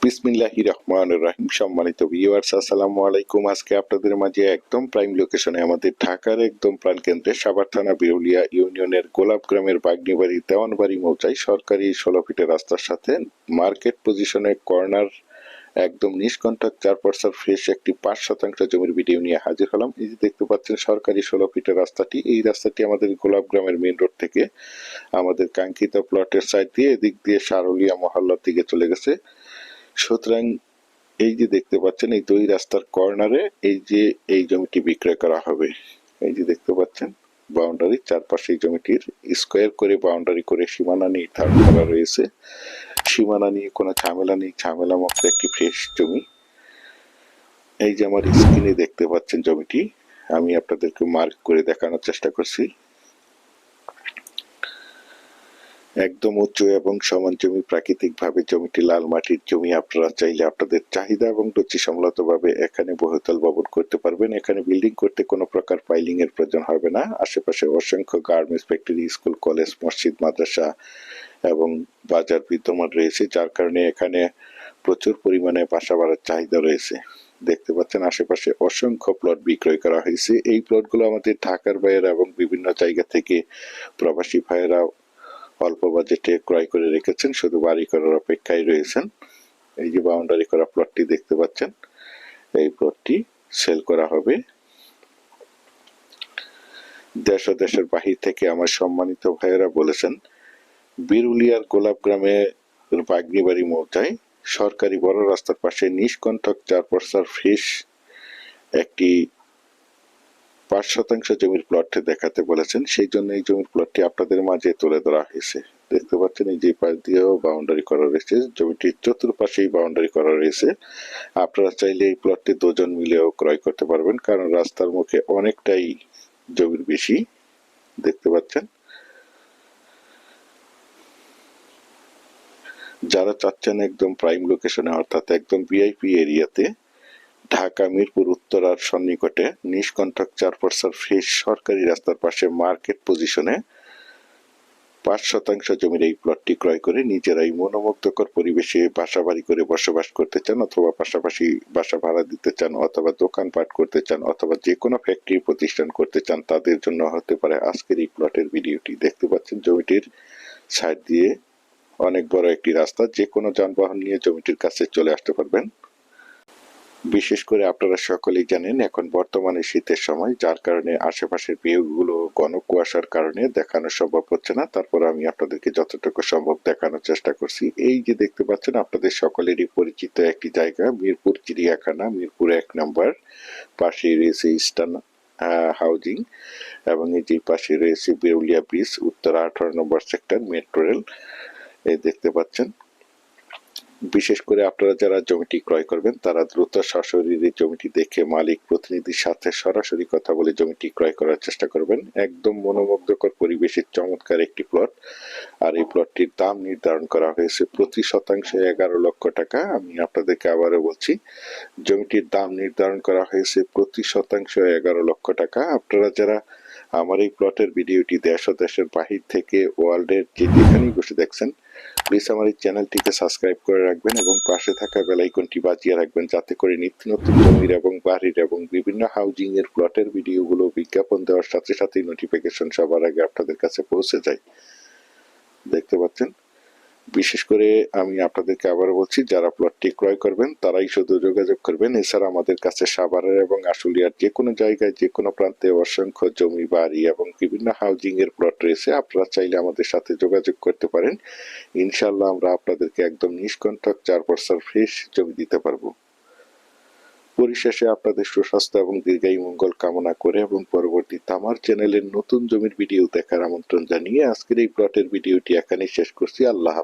বিসমিল্লাহির রহমানির রহিম। সম্মানিত ভিউয়ার্স, আসসালামু আলাইকুম। আজকে আপনাদের মাঝে একদম প্রাইম লোকেশনে আমাদের ঢাকার একদম প্রাণকেন্দ্রে সাভার থানা বিরুলিয়া ইউনিয়নের গোলাপ গ্রামের বাগনিবাড়ি দেওয়ানবাড়ি মৌজায় সরকারি 16 ফিটের রাস্তার সাথে মার্কেট পজিশনে কর্নার একদম নিষ্কণ্টক 4% ফ্রেশ একটি 5% জমির ভিডিও নিয়ে হাজির হলাম। এই যে দেখতে পাচ্ছেন সরকারি 16 ফিটের রাস্তাটি, এই রাস্তাটি আমাদের গোলাপ গ্রামের মেইন রোড থেকে আমাদের কাঙ্ক্ষিত প্লটের সাইড দিয়ে এদিক দিয়ে সারুলিয়া মহল্লার দিকে চলে গেছে। সুতরাং এই যে দেখতে পাচ্ছেন এই দুই রাস্তার কর্নারে এই যে এই জমিটি বিক্রয় করা হবে। এই যে দেখতে পাচ্ছেন বাউন্ডারি, চারপাশে এই জমিটির স্কোয়ার করে বাউন্ডারি করে সীমানা নির্ধারণ করা রয়েছে। সীমানা নিয়ে কোনো ঝামেলা নেই, ঝামেলা মুক্ত একটি ফ্রেশ জমি। এই যে আমার স্ক্রিনে দেখতে পাচ্ছেন জমিটি, আমি আপনাদেরকে মার্ক করে দেখানোর চেষ্টা করছি। একদম উঁচু এবং সমান জমি, প্রাকৃতিক ভাবে জমিটি লাল মাটির জমি। আপনারা চাইলে আপনাদের চাহিদা এবং রুচি সম্মতভাবে এখানে বহুতল ভবন করতে পারবেন। এখানে বিল্ডিং করতে কোনো প্রকার পাইলিং এর প্রয়োজন হবে না। আশেপাশে অসংখ্য গার্মেন্টস ফ্যাক্টরি, স্কুল, কলেজ, মসজিদ, মাদ্রাসা এবং বাজার বিদ্যমান রয়েছে, যার কারণে এখানে প্রচুর পরিমাণে বাসা বাড়ার চাহিদা রয়েছে। দেখতে পাচ্ছেন আশেপাশে অসংখ্য প্লট বিক্রয় করা হয়েছে। এই প্লটগুলো আমাদের ঢাকার ভাইয়েরা এবং বিভিন্ন জায়গা থেকে প্রবাসী ভাইয়েরা অল্প বাজেটে ক্রয় করে রেখেছেন, শুধু বাড়ি করার অপেক্ষায় রয়েছেন। এই যে বাউন্ডারি করা প্লটটি দেখতে পাচ্ছেন, এই প্লটটি সেল করা হবে। দেশ ও দেশের বাহির থেকে আমার সম্মানিত ভাইয়েরা বলেছেন বিরুলিয়ার গোলাপ গ্রামে বাগনিবাড়ি মৌজায় সরকারি বড় রাস্তার পাশে নিষ্কণ্টক 4% ফ্রেশ একটি 5% জমির প্লট দেখাতে বলেছেন। সেই জন্য এই জমির প্লটটি আপনাদের মাঝে তুলে ধরা হয়েছে। দেখতে পাচ্ছেন এই যে পাশ দিয়েও বাউন্ডারি করা রয়েছে, জমিটির চতুর্পাশেই বাউন্ডারি করা রয়েছে। আপনারা চাইলে এই প্লটটি দুজন মিলেও ক্রয় করতে পারবেন, কারণ রাস্তার মুখে অনেকটাই জমির বেশি। দেখতে পাচ্ছেন, যারা চাচ্ছেন একদম প্রাইম লোকেশনে অর্থাৎ একদম ভিআইপি এরিয়াতে ঢাকা মিরপুর উত্তরার সন্নিকটে নিষ্কণ্টক 4% ফ্রেশ সরকারি রাস্তার পাশে মার্কেট পজিশনে 5% জমির এই প্লটটি ক্রয় করে নিজেরাই মনোমুগ্ধকর পরিবেশে বাসা বাড়ি করে বসবাস করতে চান, অথবা পাশাপাশি বাসা ভাড়া দিতে চান, অথবা দোকানপাট করতে চান, অথবা যে কোনো ফ্যাক্টরি প্রতিষ্ঠান করতে চান, তাদের জন্য হতে পারে আজকের এই প্লটের ভিডিওটি। দেখতে পাচ্ছেন জমিটির সাইড দিয়ে অনেক বড় একটি রাস্তা, যে কোনো যানবাহন নিয়ে জমিটির কাছে চলে আসতে পারবেন। বিশেষ করে আপনারা সকলেই জানেন এখন বর্তমানে শীতের সময়, যার কারণে আশেপাশের ভিউগুলো ঘন কুয়াশার কারণে দেখানো সম্ভব হচ্ছে না। তারপর আমি আপনাদেরকে যতটুকু সম্ভব দেখানোর চেষ্টা করছি। এই যে দেখতে পাচ্ছেন আপনাদের সকলেরই পরিচিত একটি জায়গা, মিরপুর চিড়িয়াখানা, মিরপুর 1 নম্বর, পাশে রয়েছে ইস্টার্ন হাউজিং, এবং এই যে পাশে রয়েছে বিরুলিয়া ব্রিজ, উত্তরা 18 নম্বর সেক্টর, মেট্রো রেল। এই দেখতে পাচ্ছেন। বিশেষ করে আপনারা যারা জমিটি ক্রয় করবেন তারা দ্রুত সশরীরে জমিটি দেখে মালিক প্রতিনিধির সাথে সরাসরি কথা বলে জমিটি ক্রয় করার চেষ্টা করবেন। একদম মনোমুগ্ধকর পরিবেশের চমৎকার একটি প্লট, আর এই প্লটটির দাম নির্ধারণ করা হয়েছে প্রতি শতাংশে 11 লক্ষ টাকা। আমি আপনাদেরকে আবারও বলছি, জমিটির দাম নির্ধারণ করা হয়েছে প্রতি শতাংশ 11 লক্ষ টাকা। আপনারা যারা আমার এই প্লটের ভিডিওটি দেশ ও দেশের বাহির থেকে ওয়ার্ল্ডের যেখানেই বসে দেখছেন, প্লিজ আমার এই চ্যানেলটিকে সাবস্ক্রাইব করে রাখবেন এবং পাশে থাকা বেল আইকনটি বাজিয়ে রাখবেন, যাতে করে নিত্য নতুন জমির এবং বাড়ির এবং বিভিন্ন হাউজিং এর প্লটের ভিডিওগুলো বিজ্ঞাপন দেওয়ার সাথে সাথেই নোটিফিকেশন সবার আগে আপনাদের কাছে পৌঁছে যায়। দেখতে পাচ্ছেন, বিশেষ করে আমি আপনাদেরকে আবারও বলছি, যারা প্লটটি ক্রয় করবেন তারাই শুধু যোগাযোগ করবেন। এছাড়া আমাদের কাছে সাভারের এবং আশুলিয়ার যে কোনো জায়গায় যে কোনো প্রান্তে অসংখ্য জমি, বাড়ি এবং বিভিন্ন হাউজিং এর প্লট রয়েছে। আপনারা চাইলে আমাদের সাথে যোগাযোগ করতে পারেন। ইনশাআল্লাহ আমরা আপনাদেরকে একদম নিষ্কণ্টক 4% ফ্রেশ জমি দিতে পারবো। পরিশেষে আপনাদের সুস্বাস্থ্য এবং দীর্ঘায়ু মঙ্গল কামনা করে এবং পরবর্তীতে আমার চ্যানেলের নতুন জমির ভিডিও দেখার আমন্ত্রণ জানিয়ে আজকের এই প্লটের ভিডিওটি এখানেই শেষ করছি। আল্লাহ।